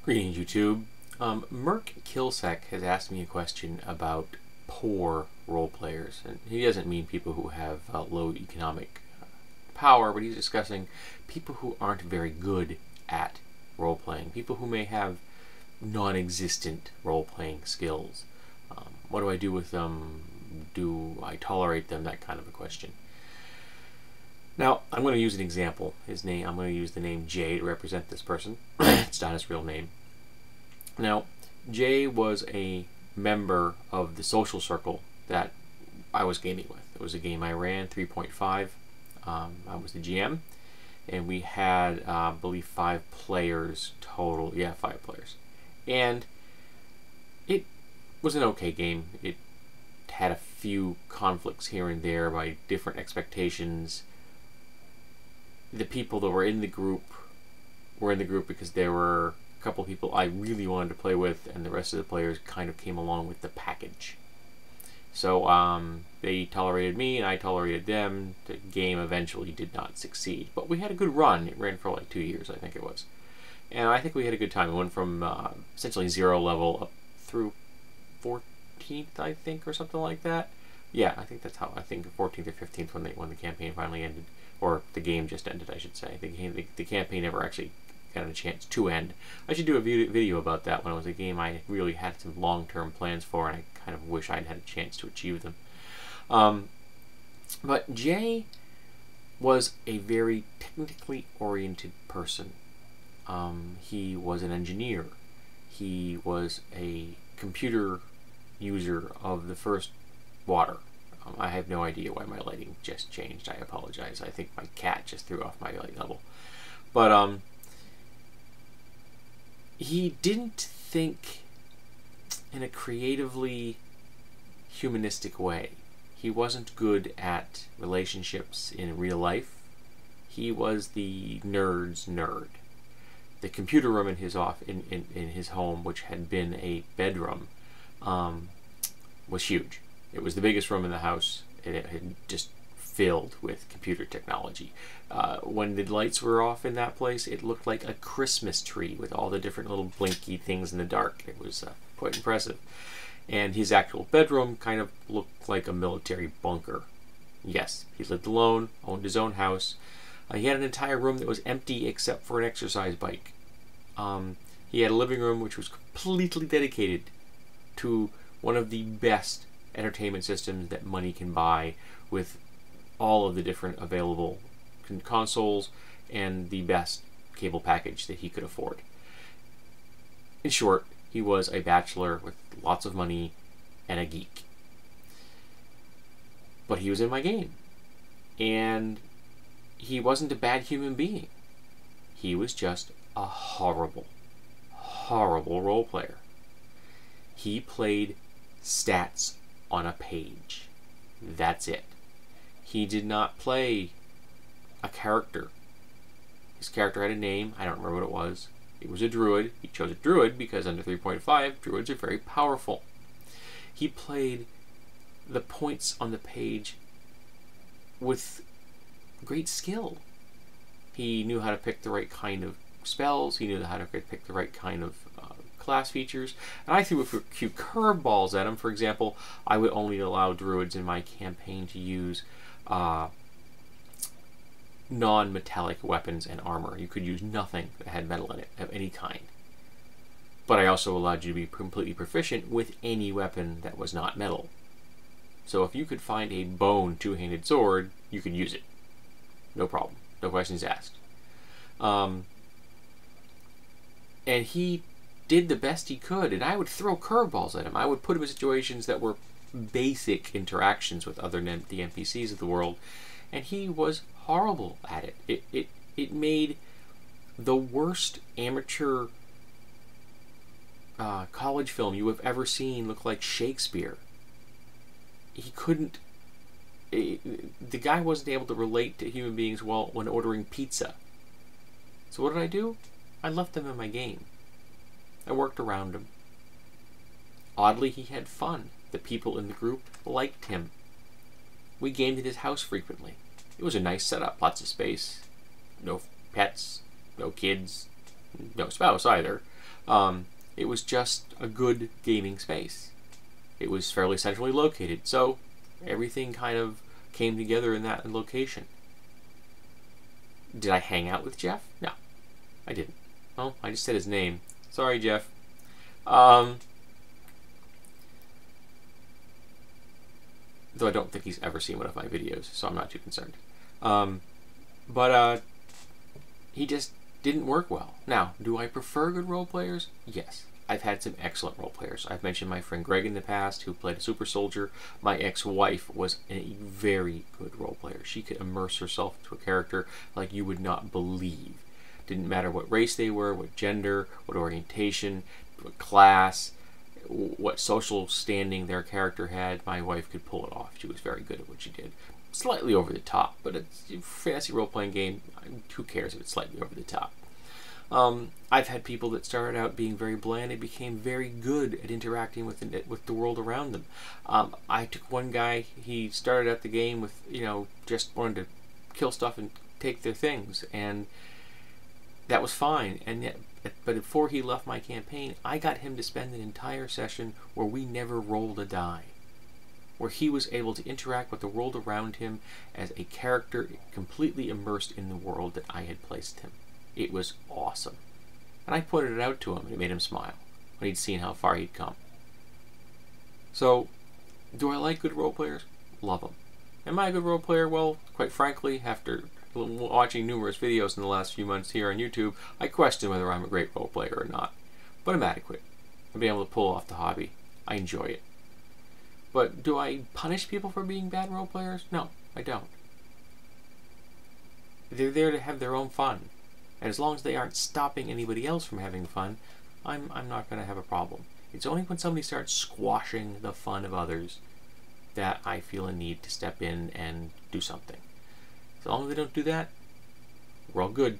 Greetings, YouTube. Merc Killsec has asked me a question about poor role players, and he doesn't mean people who have low economic power, but he's discussing people who aren't very good at role playing, people who may have non-existent role playing skills. What do I do with them? Do I tolerate them? That kind of a question. Now, I'm going to use an example. I'm going to use the name Jay to represent this person. It's not his real name. Now, Jay was a member of the social circle that I was gaming with. It was a game I ran, 3.5. I was the GM, and we had, I believe, 5 players total. Yeah, 5 players. And it was an okay game. It had a few conflicts here and there by different expectations. The people that were in the group because there were a couple of people I really wanted to play with, and the rest of the players kind of came along with the package. So they tolerated me and I tolerated them. The game eventually did not succeed, but we had a good run. It ran for like 2 years, I think it was, and I think we had a good time. It went from essentially 0 level up through 14th, I think, or something like that. Yeah, I think that's how. I think 14th or 15th when the campaign finally ended, or the game just ended, I should say. The campaign never actually got a chance to end. I should do a video about that. When it was a game I really had some long-term plans for, and I kind of wish I'd had a chance to achieve them. But Jay was a very technically oriented person. He was an engineer. He was a computer user of the first water. I have no idea why my lighting just changed. I apologize. I think my cat just threw off my light level. But he didn't think in a creatively humanistic way. He wasn't good at relationships in real life. He was the nerd's nerd. The computer room in his home, which had been a bedroom, was huge. It was the biggest room in the house, and it had just filled with computer technology. When the lights were off in that place, it looked like a Christmas tree with all the different little blinky things in the dark. It was quite impressive. And his actual bedroom kind of looked like a military bunker. Yes, he lived alone, owned his own house. He had an entire room that was empty except for an exercise bike. He had a living room which was completely dedicated to one of the best entertainment systems that money can buy, with all of the different available consoles and the best cable package that he could afford. In short, he was a bachelor with lots of money and a geek. But he was in my game, and he wasn't a bad human being. He was just a horrible, horrible role player. He played stats on a page. That's it. He did not play a character. His character had a name. I don't remember what it was. It was a druid. He chose a druid because under 3.5, druids are very powerful. He played the points on the page with great skill. He knew how to pick the right kind of spells. He knew how to pick the right kind of class features. And I threw a few curveballs at him. For example, I would only allow druids in my campaign to use non-metallic weapons and armor. You could use nothing that had metal in it of any kind. But I also allowed you to be completely proficient with any weapon that was not metal. So if you could find a bone two-handed sword, you could use it. No problem. No questions asked. And he did the best he could, and I would throw curveballs at him. I would put him in situations that were basic interactions with other than the NPCs of the world, and he was horrible at it. It made the worst amateur college film you have ever seen look like Shakespeare. He couldn't. The guy wasn't able to relate to human beings well when ordering pizza. So what did I do? I left him in my game. I worked around him. Oddly, he had fun. The people in the group liked him. We gamed at his house frequently. It was a nice setup, lots of space, no pets, no kids, no spouse either. It was just a good gaming space. It was fairly centrally located, so everything kind of came together in that location. Did I hang out with Jeff? No, I didn't. Well, I just said his name. Sorry, Jeff. Though I don't think he's ever seen one of my videos, so I'm not too concerned. But he just didn't work well. Now, do I prefer good role players? Yes. I've had some excellent role players. I've mentioned my friend Greg in the past, who played a super soldier. My ex-wife was a very good role player. She could immerse herself into a character like you would not believe. Didn't matter what race they were, what gender, what orientation, what class, what social standing their character had. My wife could pull it off. She was very good at what she did. Slightly over the top, but it's a fantasy role-playing game. Who cares if it's slightly over the top? I've had people that started out being very bland and became very good at interacting with the world around them. I took one guy, he started out the game with, just wanted to kill stuff and take their things, and that was fine. And yet, but before he left my campaign, I got him to spend an entire session where we never rolled a die, where he was able to interact with the world around him as a character completely immersed in the world that I had placed him. It was awesome. And I pointed it out to him, and it made him smile when he'd seen how far he'd come. So, do I like good role players? Love them. Am I a good role player? Well, quite frankly, after watching numerous videos in the last few months here on YouTube, I question whether I'm a great role player or not. But I'm adequate. I've been able to pull off the hobby. I enjoy it. But do I punish people for being bad role players? No, I don't. They're there to have their own fun. And as long as they aren't stopping anybody else from having fun, I'm not going to have a problem. It's only when somebody starts squashing the fun of others that I feel a need to step in and do something. As long as they don't do that, we're all good.